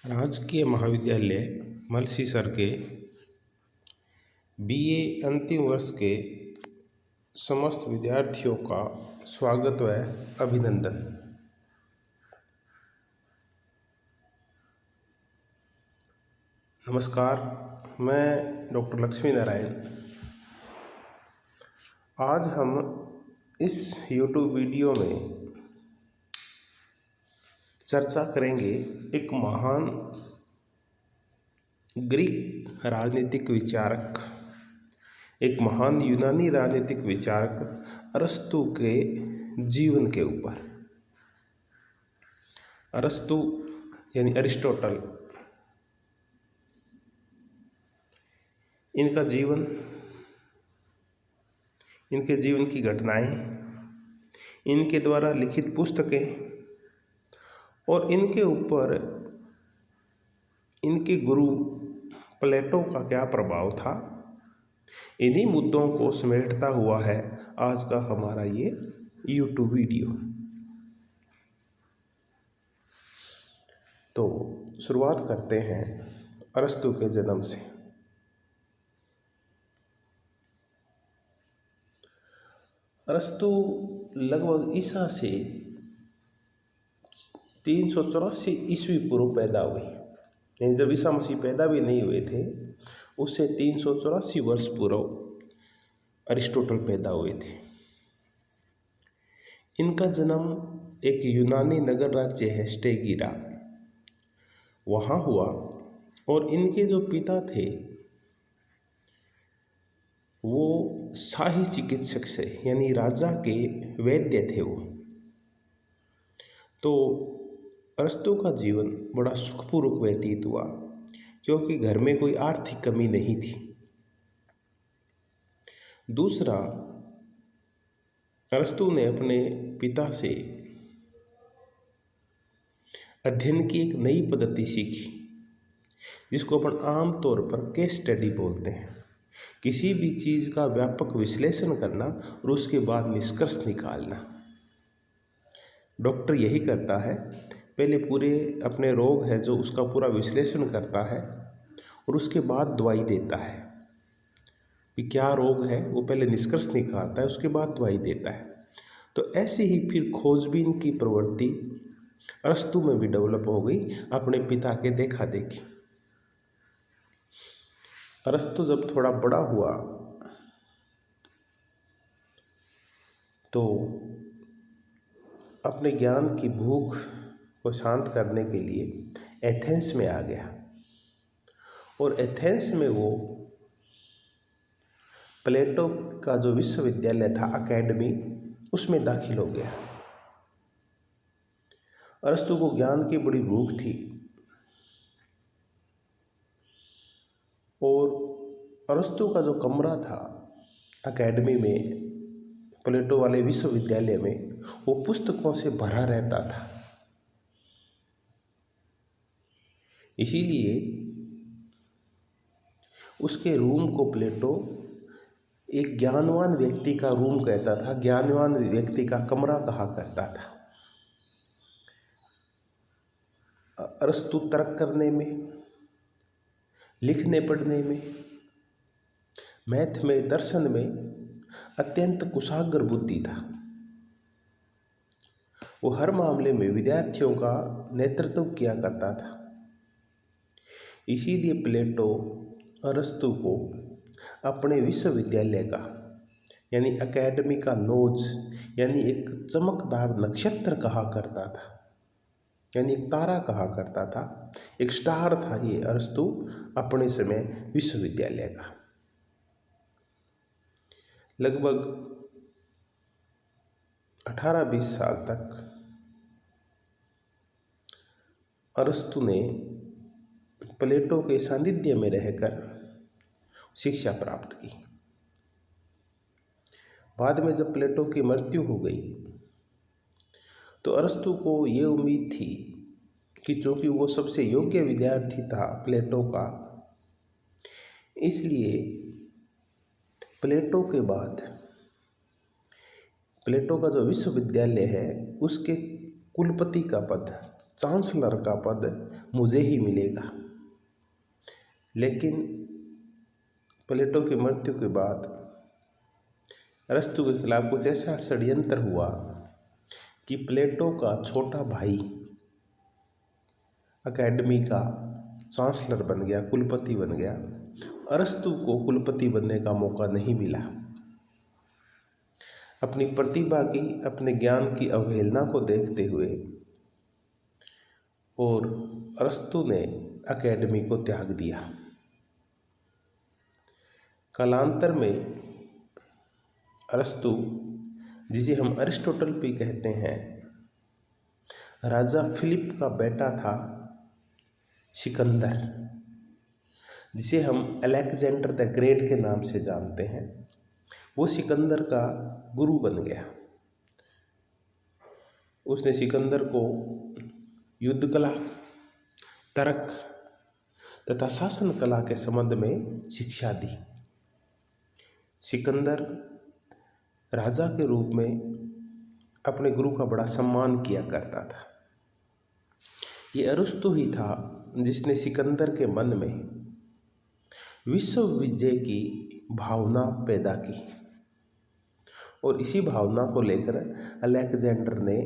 राजकीय महाविद्यालय मलसीसर के बीए अंतिम वर्ष के समस्त विद्यार्थियों का स्वागत व अभिनंदन। नमस्कार, मैं डॉक्टर लक्ष्मी नारायण। आज हम इस YouTube वीडियो में चर्चा करेंगे एक महान ग्रीक राजनीतिक विचारक, एक महान यूनानी राजनीतिक विचारक अरस्तु के जीवन के ऊपर। अरस्तु यानी अरिस्टोटल, इनका जीवन, इनके जीवन की घटनाएं, इनके द्वारा लिखित पुस्तकें और इनके ऊपर इनके गुरु प्लेटो का क्या प्रभाव था, इन्हीं मुद्दों को समेटता हुआ है आज का हमारा ये YouTube वीडियो। तो शुरुआत करते हैं अरस्तु के जन्म से। अरस्तु लगभग ईसा से 384 ईस्वी पूर्व पैदा हुए, यानी जब ईसा मसीह पैदा भी नहीं हुए थे उससे 384 वर्ष पूर्व अरिस्टोटल पैदा हुए थे। इनका जन्म एक यूनानी नगर राज्य है स्टेगिरा, वहाँ हुआ और इनके जो पिता थे वो शाही चिकित्सक से, यानी राजा के वैद्य थे वो। तो अरस्तु का जीवन बड़ा सुखपूर्वक व्यतीत हुआ क्योंकि घर में कोई आर्थिक कमी नहीं थी। दूसरा, अरस्तु ने अपने पिता से अध्ययन की एक नई पद्धति सीखी जिसको अपन आम तौर पर केस स्टडी बोलते हैं। किसी भी चीज़ का व्यापक विश्लेषण करना और उसके बाद निष्कर्ष निकालना। डॉक्टर यही करता है, पहले पूरे अपने रोग है जो उसका पूरा विश्लेषण करता है और उसके बाद दवाई देता है कि क्या रोग है, वो पहले निष्कर्ष निकालता है उसके बाद दवाई देता है। तो ऐसे ही फिर खोजबीन की प्रवृत्ति अरस्तु में भी डेवलप हो गई अपने पिता के देखा देखी। अरस्तु जब थोड़ा बड़ा हुआ तो अपने ज्ञान की भूख को शांत करने के लिए एथेंस में आ गया और एथेंस में वो प्लेटो का जो विश्वविद्यालय था, अकेडमी, उसमें दाखिल हो गया। अरस्तु को ज्ञान की बड़ी भूख थी और अरस्तु का जो कमरा था अकेडमी में, प्लेटो वाले विश्वविद्यालय में, वो पुस्तकों से भरा रहता था। इसीलिए उसके रूम को प्लेटो एक ज्ञानवान व्यक्ति का रूम कहता था, ज्ञानवान व्यक्ति का कमरा कहा करता था। अरस्तु तर्क करने में, लिखने पढ़ने में, मैथ में, दर्शन में अत्यंत कुशाग्र बुद्धि था। वो हर मामले में विद्यार्थियों का नेतृत्व किया करता था। इसीलिए प्लेटो अरस्तु को अपने विश्वविद्यालय का, यानी अकेडमी का नोज, यानी एक चमकदार नक्षत्र कहा करता था, यानी एक तारा कहा करता था, एक स्टार था ये अरस्तु अपने समय विश्वविद्यालय का। लगभग 18-20 साल तक अरस्तु ने प्लेटो के सानिध्य में रहकर शिक्षा प्राप्त की। बाद में जब प्लेटो की मृत्यु हो गई तो अरस्तु को ये उम्मीद थी कि चूँकि वो सबसे योग्य विद्यार्थी था प्लेटो का, इसलिए प्लेटो के बाद प्लेटो का जो विश्वविद्यालय है उसके कुलपति का पद चांसलर का पद मुझे ही मिलेगा। लेकिन प्लेटो की मृत्यु के बाद अरस्तु के खिलाफ कुछ ऐसा षड्यंत्र हुआ कि प्लेटो का छोटा भाई अकेडमी का चांसलर बन गया, कुलपति बन गया। अरस्तु को कुलपति बनने का मौका नहीं मिला। अपनी प्रतिभा की, अपने ज्ञान की अवहेलना को देखते हुए और अरस्तु ने अकेडमी को त्याग दिया। कालांतर में अरस्तु, जिसे हम अरिस्टोटल भी कहते हैं, राजा फिलिप का बेटा था सिकंदर, जिसे हम अलेक्जेंडर द ग्रेट के नाम से जानते हैं। वो सिकंदर का गुरु बन गया। उसने सिकंदर को युद्ध कला, तर्क तथा शासन कला के संबंध में शिक्षा दी। सिकंदर राजा के रूप में अपने गुरु का बड़ा सम्मान किया करता था। ये अरस्तु ही था जिसने सिकंदर के मन में विश्व विजय की भावना पैदा की और इसी भावना को लेकर अलेक्जेंडर ने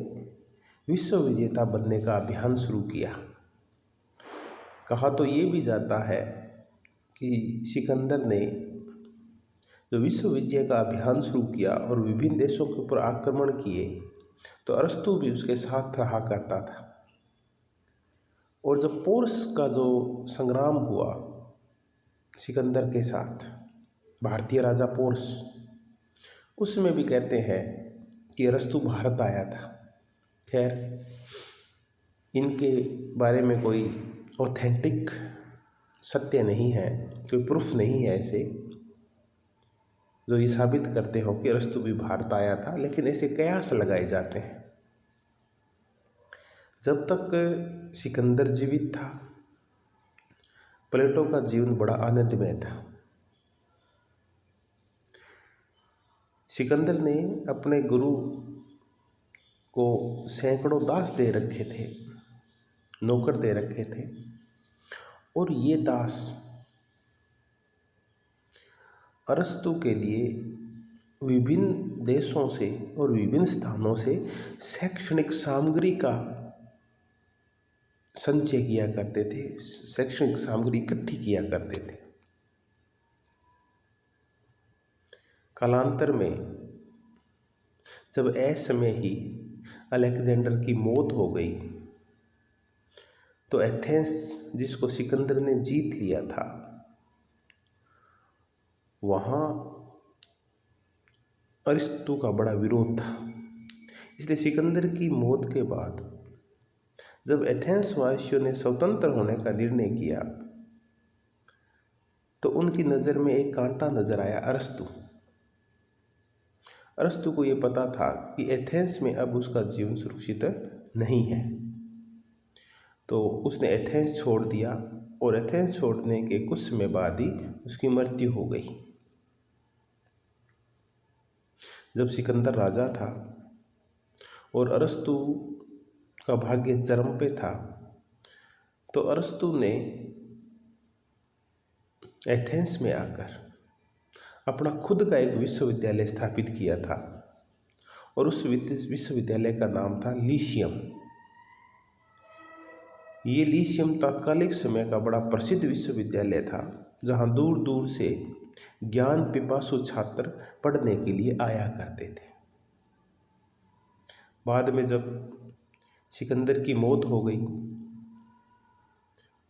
विश्व विजेता बनने का अभियान शुरू किया। कहा तो ये भी जाता है कि सिकंदर ने जो विश्व विजय का अभियान शुरू किया और विभिन्न देशों के ऊपर आक्रमण किए, तो अरस्तु भी उसके साथ रहा करता था। और जब पोरस का जो संग्राम हुआ सिकंदर के साथ, भारतीय राजा पोरस, उसमें भी कहते हैं कि अरस्तु भारत आया था। खैर, इनके बारे में कोई ऑथेंटिक सत्य नहीं है, कोई प्रूफ नहीं है ऐसे जो ये साबित करते हो कि अरस्तु भी भारत आया था, लेकिन ऐसे कयास लगाए जाते हैं। जब तक सिकंदर जीवित था, प्लेटो का जीवन बड़ा आनंदमय था। सिकंदर ने अपने गुरु को सैकड़ों दास दे रखे थे, नौकर दे रखे थे, और ये दास अरस्तु के लिए विभिन्न देशों से और विभिन्न स्थानों से शैक्षणिक सामग्री का संचय किया करते थे, शैक्षणिक सामग्री इकट्ठी किया करते थे। कालांतर में जब ऐसमय ही अलेक्जेंडर की मौत हो गई, तो एथेंस, जिसको सिकंदर ने जीत लिया था, वहाँ अरिस्तु का बड़ा विरोध था। इसलिए सिकंदर की मौत के बाद जब एथेंस वासियों ने स्वतंत्र होने का निर्णय किया, तो उनकी नज़र में एक कांटा नजर आया, अरस्तु। अरस्तु को ये पता था कि एथेंस में अब उसका जीवन सुरक्षित नहीं है, तो उसने एथेंस छोड़ दिया और एथेंस छोड़ने के कुछ समय बाद ही उसकी मृत्यु हो गई। जब सिकंदर राजा था और अरस्तु का भाग्य चरम पे था, तो अरस्तु ने एथेंस में आकर अपना खुद का एक विश्वविद्यालय स्थापित किया था और उस विश्वविद्यालय का नाम था लीशियम। ये लीशियम तात्कालिक समय का बड़ा प्रसिद्ध विश्वविद्यालय था, जहाँ दूर दूर से ज्ञान पिपासु छात्र पढ़ने के लिए आया करते थे। बाद में जब सिकंदर की मौत हो गई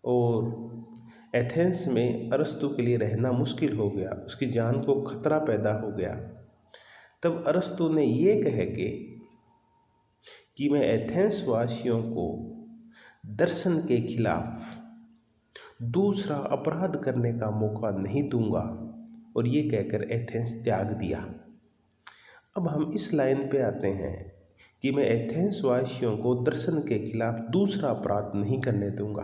और एथेंस में अरस्तु के लिए रहना मुश्किल हो गया, उसकी जान को खतरा पैदा हो गया, तब अरस्तु ने ये कह के कि मैं एथेंस वासियों को दर्शन के खिलाफ दूसरा अपराध करने का मौका नहीं दूंगा, और ये कहकर एथेंस त्याग दिया। अब हम इस लाइन पे आते हैं कि मैं एथेंस वासियों को दर्शन के खिलाफ दूसरा अपराध नहीं करने दूंगा।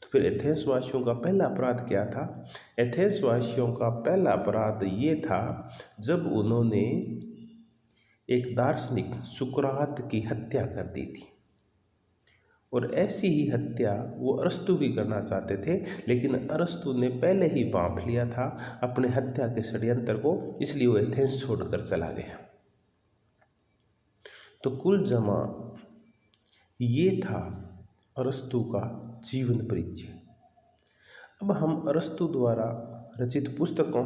तो फिर एथेंस वासियों का पहला अपराध क्या था? एथेंस वासियों का पहला अपराध ये था जब उन्होंने एक दार्शनिक सुकरात की हत्या कर दी थी। और ऐसी ही हत्या वो अरस्तु भी करना चाहते थे, लेकिन अरस्तु ने पहले ही भांप लिया था अपने हत्या के षड्यंत्र को, इसलिए वो एथेंस छोड़कर चला गया। तो कुल जमा ये था अरस्तु का जीवन परिचय। अब हम अरस्तु द्वारा रचित पुस्तकों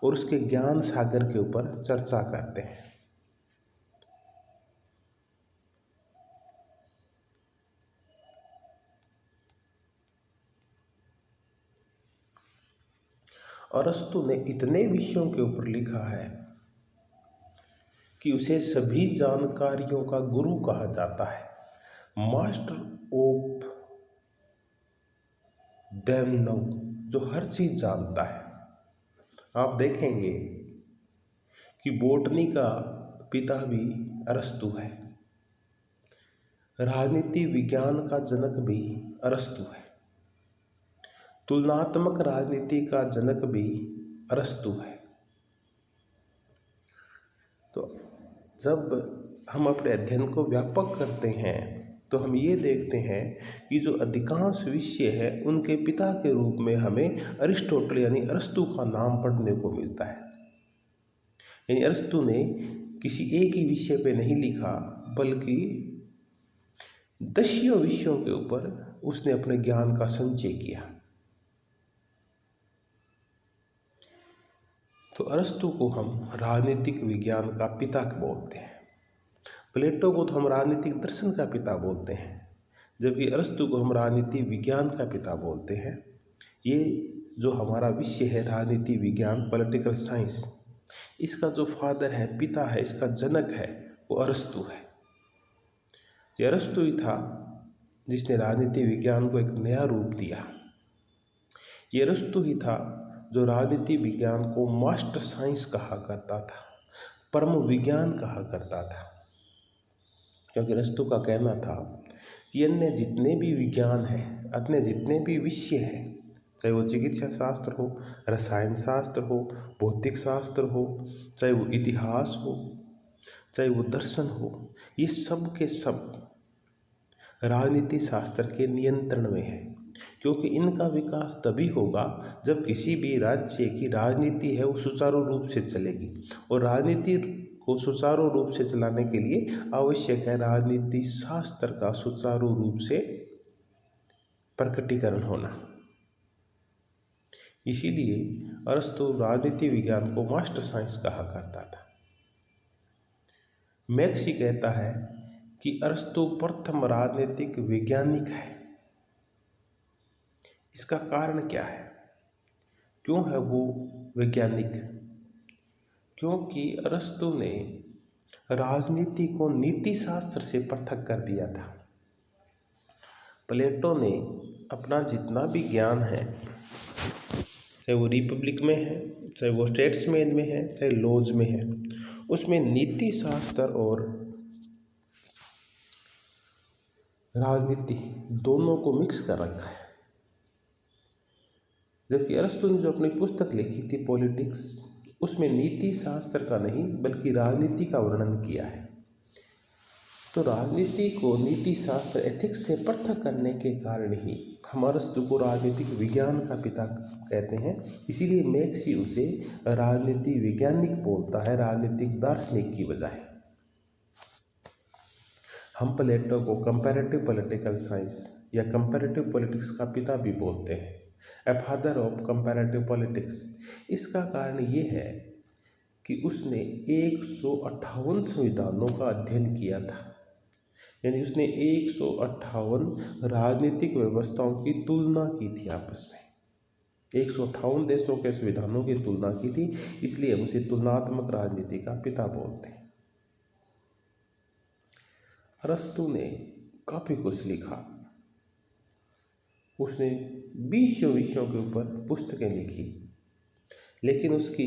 और उसके ज्ञान सागर के ऊपर चर्चा करते हैं। अरस्तु ने इतने विषयों के ऊपर लिखा है कि उसे सभी जानकारियों का गुरु कहा जाता है, मास्टर ऑफ देम नाउ, जो हर चीज जानता है। आप देखेंगे कि बॉटनी का पिता भी अरस्तु है, राजनीति विज्ञान का जनक भी अरस्तु है, तुलनात्मक राजनीति का जनक भी अरस्तु है। तो जब हम अपने अध्ययन को व्यापक करते हैं तो हम ये देखते हैं कि जो अधिकांश विषय है उनके पिता के रूप में हमें अरिस्टोटल यानी अरस्तु का नाम पढ़ने को मिलता है। यानी अरस्तु ने किसी एक ही विषय पे नहीं लिखा, बल्कि दसियों विषयों के ऊपर उसने अपने ज्ञान का संचय किया। तो अरस्तु को हम राजनीतिक विज्ञान का पिता बोलते हैं, प्लेटो को तो हम राजनीतिक दर्शन का पिता बोलते हैं, जबकि अरस्तु को हम राजनीति विज्ञान का पिता बोलते हैं। ये जो हमारा विषय है राजनीति विज्ञान, पॉलिटिकल साइंस, इसका जो फादर है, पिता है, इसका जनक है, वो अरस्तु है। ये अरस्तु ही था जिसने राजनीति विज्ञान को एक नया रूप दिया। ये अरस्तु ही था जो राजनीति विज्ञान को मास्टर साइंस कहा करता था, परम विज्ञान कहा करता था, क्योंकि अरस्तु का कहना था कि अन्य जितने भी विज्ञान हैं, अन्य जितने भी विषय हैं, चाहे वो चिकित्सा शास्त्र हो, रसायन शास्त्र हो, भौतिक शास्त्र हो, चाहे वो इतिहास हो, चाहे वो दर्शन हो, ये सब के सब राजनीति शास्त्र के नियंत्रण में है। क्योंकि इनका विकास तभी होगा जब किसी भी राज्य की राजनीति है वो सुचारू रूप से चलेगी, और राजनीति को सुचारू रूप से चलाने के लिए आवश्यक है राजनीति शास्त्र का सुचारू रूप से प्रकटीकरण होना। इसीलिए अरस्तु राजनीति विज्ञान को मास्टर साइंस कहा करता था। मैक्सी कहता है कि अरस्तु प्रथम राजनीतिक वैज्ञानिक है। इसका कारण क्या है? क्यों है वो वैज्ञानिक? क्योंकि अरस्तु ने राजनीति को नीति शास्त्र से पृथक कर दिया था। प्लेटो ने अपना जितना भी ज्ञान है, चाहे वो रिपब्लिक में है, चाहे वो स्टेट्समैन में है, चाहे लॉज में है, उसमें नीति शास्त्र और राजनीति दोनों को मिक्स कर रखा है। जबकि अरस्तु ने जो अपनी पुस्तक लिखी थी पॉलिटिक्स, उसमें नीति शास्त्र का नहीं बल्कि राजनीति का वर्णन किया है। तो राजनीति को नीति शास्त्र एथिक्स से पृथक करने के कारण ही हम अरस्तु को राजनीतिक विज्ञान का पिता कहते हैं। इसीलिए मैक्सी उसे राजनीति वैज्ञानिक बोलता है, राजनीतिक दार्शनिक की बजाय। हम प्लेटो को कंपैरेटिव पॉलिटिकल साइंस या कंपैरेटिव पॉलिटिक्स का पिता भी बोलते हैं, a father of comparative politics. इसका कारण ये है कि उसने 158 संविधानों का अध्ययन किया था। यानी उसने 158 राजनीतिक व्यवस्थाओं की तुलना की थी आपस में, 158 देशों के संविधानों की तुलना की थी। इसलिए हम उसे तुलनात्मक राजनीति का पिता बोलते हैं। अरस्तु ने काफ़ी कुछ लिखा। उसने 20 विषयों के ऊपर पुस्तकें लिखी, लेकिन उसकी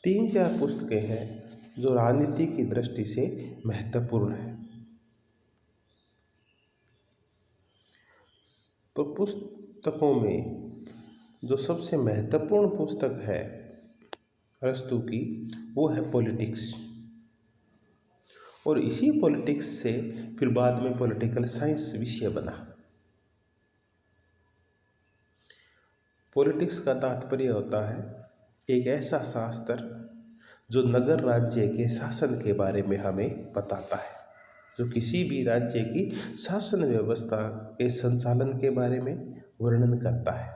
3-4 पुस्तकें हैं जो राजनीति की दृष्टि से महत्वपूर्ण है। तो पुस्तकों में जो सबसे महत्वपूर्ण पुस्तक है अरस्तु की, वो है पॉलिटिक्स। और इसी पॉलिटिक्स से फिर बाद में पॉलिटिकल साइंस विषय बना। पॉलिटिक्स का तात्पर्य होता है एक ऐसा शास्त्र जो नगर राज्य के शासन के बारे में हमें बताता है, जो किसी भी राज्य की शासन व्यवस्था के संचालन के बारे में वर्णन करता है,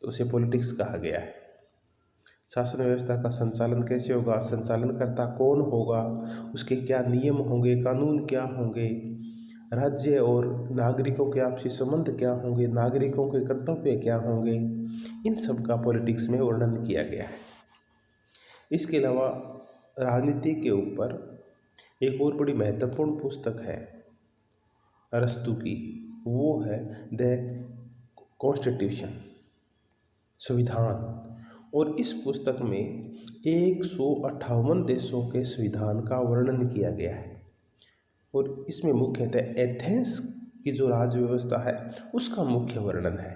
तो उसे पॉलिटिक्स कहा गया है। शासन व्यवस्था का संचालन कैसे होगा, संचालनकर्ता कौन होगा, उसके क्या नियम होंगे, कानून क्या होंगे, राज्य और नागरिकों के आपसी संबंध क्या होंगे, नागरिकों के कर्तव्य क्या होंगे, इन सब का पॉलिटिक्स में वर्णन किया गया है। इसके अलावा राजनीति के ऊपर एक और बड़ी महत्वपूर्ण पुस्तक है अरस्तु की, वो है द कॉन्स्टिट्यूशन, संविधान। और इस पुस्तक में 158 देशों के संविधान का वर्णन किया गया है और इसमें मुख्यतः एथेंस की जो राज्य व्यवस्था है उसका मुख्य वर्णन है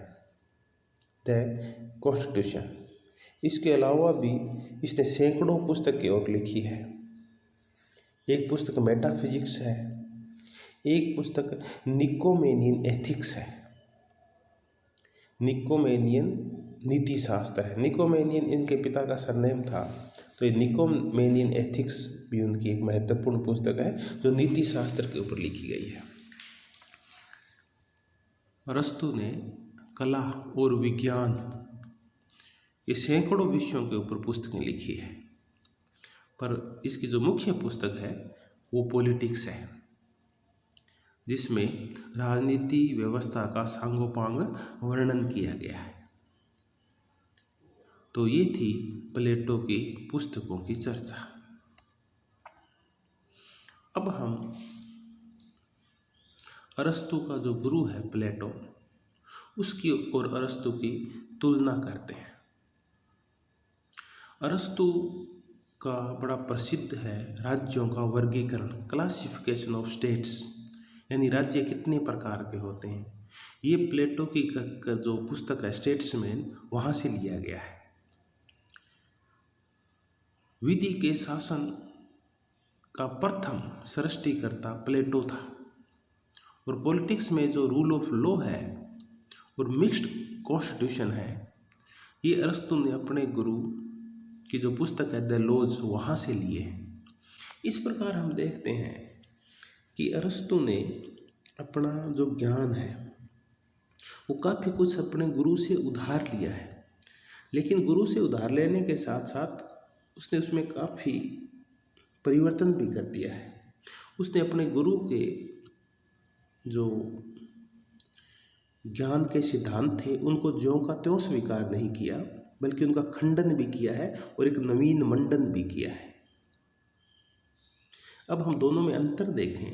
द कॉन्स्टिट्यूशन। इसके अलावा भी इसने सैकड़ों पुस्तकें और लिखी है। एक पुस्तक मेटाफिजिक्स है, एक पुस्तक निकोमेनियन एथिक्स है, निकोमेनियन नीति शास्त्र है। निकोमेनियन इनके पिता का सरनेम था, तो ये निकोमेनियन एथिक्स भी उनकी एक महत्वपूर्ण पुस्तक है जो नीति शास्त्र के ऊपर लिखी गई है। अरस्तु ने कला और विज्ञान ये सैकड़ों विषयों के ऊपर पुस्तकें लिखी है, पर इसकी जो मुख्य पुस्तक है वो पॉलिटिक्स है, जिसमें राजनीति व्यवस्था का सांगोपांग वर्णन किया गया है। तो ये थी प्लेटो की पुस्तकों की चर्चा। अब हम अरस्तु का जो गुरु है प्लेटो, उसकी और अरस्तु की तुलना करते हैं। अरस्तु का बड़ा प्रसिद्ध है राज्यों का वर्गीकरण, क्लासिफिकेशन ऑफ स्टेट्स, यानी राज्य कितने प्रकार के होते हैं। ये प्लेटो की जो पुस्तक है स्टेट्समैन, वहाँ से लिया गया है। विधि के शासन का प्रथम सृष्टिकर्ता प्लेटो था और पॉलिटिक्स में जो रूल ऑफ लॉ है और मिक्स्ड कॉन्स्टिट्यूशन है, ये अरस्तु ने अपने गुरु की जो पुस्तक है द लॉज, वहाँ से लिए हैं। इस प्रकार हम देखते हैं कि अरस्तु ने अपना जो ज्ञान है वो काफ़ी कुछ अपने गुरु से उधार लिया है, लेकिन गुरु से उधार लेने के साथ साथ उसने उसमें काफ़ी परिवर्तन भी कर दिया है। उसने अपने गुरु के जो ज्ञान के सिद्धांत थे उनको ज्यों का त्यों स्वीकार नहीं किया, बल्कि उनका खंडन भी किया है और एक नवीन मंडन भी किया है। अब हम दोनों में अंतर देखें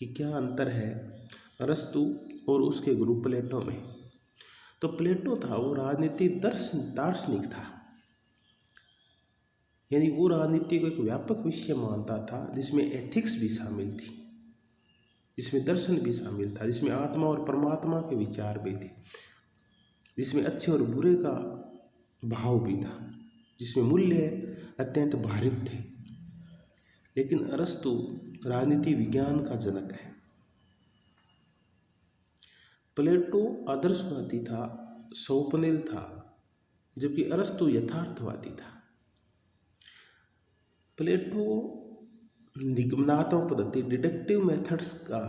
कि क्या अंतर है अरस्तु और उसके गुरु प्लेटो में। तो प्लेटो था वो राजनीति दार्शनिक था, यानी वो राजनीति को एक व्यापक विषय मानता था जिसमें एथिक्स भी शामिल थी, जिसमें दर्शन भी शामिल था, जिसमें आत्मा और परमात्मा के विचार भी थे, जिसमें अच्छे और बुरे का भाव भी था, जिसमें मूल्य अत्यंत भारित थे। लेकिन अरस्तु राजनीति विज्ञान का जनक है। प्लेटो आदर्शवादी था, स्वप्निल था, जबकि अरस्तु यथार्थवादी था। प्लेटो निगमनात्मक पद्धति डिडक्टिव मेथड्स का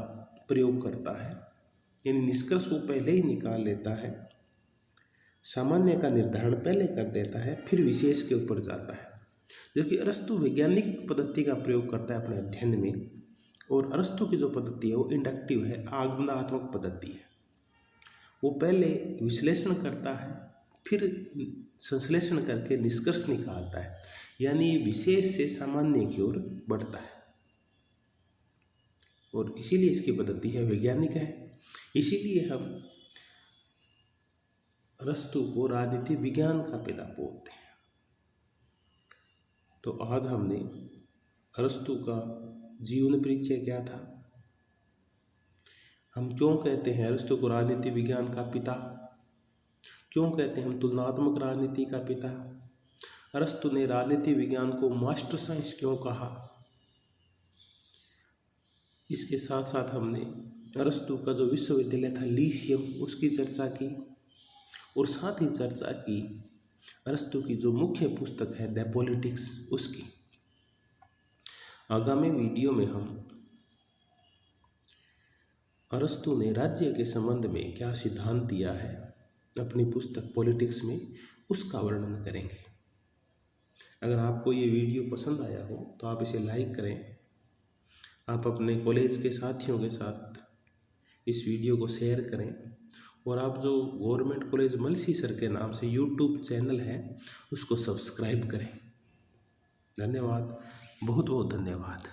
प्रयोग करता है, यानी निष्कर्ष को पहले ही निकाल लेता है, सामान्य का निर्धारण पहले कर देता है, फिर विशेष के ऊपर जाता है। जबकि अरस्तु वैज्ञानिक पद्धति का प्रयोग करता है अपने अध्ययन में, और अरस्तु की जो पद्धति है वो इंडक्टिव है, आगमनात्मक पद्धति है। वो पहले विश्लेषण करता है, फिर संश्लेषण करके निष्कर्ष निकालता है, यानी विशेष से सामान्य की ओर बढ़ता है। और इसीलिए इसकी पद्धति है वैज्ञानिक है। इसीलिए हम अरस्तु को राजनीति विज्ञान का पिता बोलते हैं। तो आज हमने अरस्तु का जीवन परिचय क्या था, हम क्यों कहते हैं अरस्तु को राजनीति विज्ञान का पिता, क्यों कहते हैं हम तुलनात्मक राजनीति का पिता, अरस्तु ने राजनीति विज्ञान को मास्टर साइंस क्यों कहा, इसके साथ साथ हमने अरस्तु का जो विश्वविद्यालय था लीसियम उसकी चर्चा की, और साथ ही चर्चा की अरस्तु की जो मुख्य पुस्तक है द पॉलिटिक्स उसकी। आगामी वीडियो में हम अरस्तु ने राज्य के संबंध में क्या सिद्धांत दिया है अपनी पुस्तक पॉलिटिक्स में, उसका वर्णन करेंगे। अगर आपको ये वीडियो पसंद आया हो तो आप इसे लाइक करें, आप अपने कॉलेज के साथियों के साथ इस वीडियो को शेयर करें, और आप जो गवर्नमेंट कॉलेज मलसी सर के नाम से यूट्यूब चैनल है उसको सब्सक्राइब करें। धन्यवाद, बहुत बहुत धन्यवाद।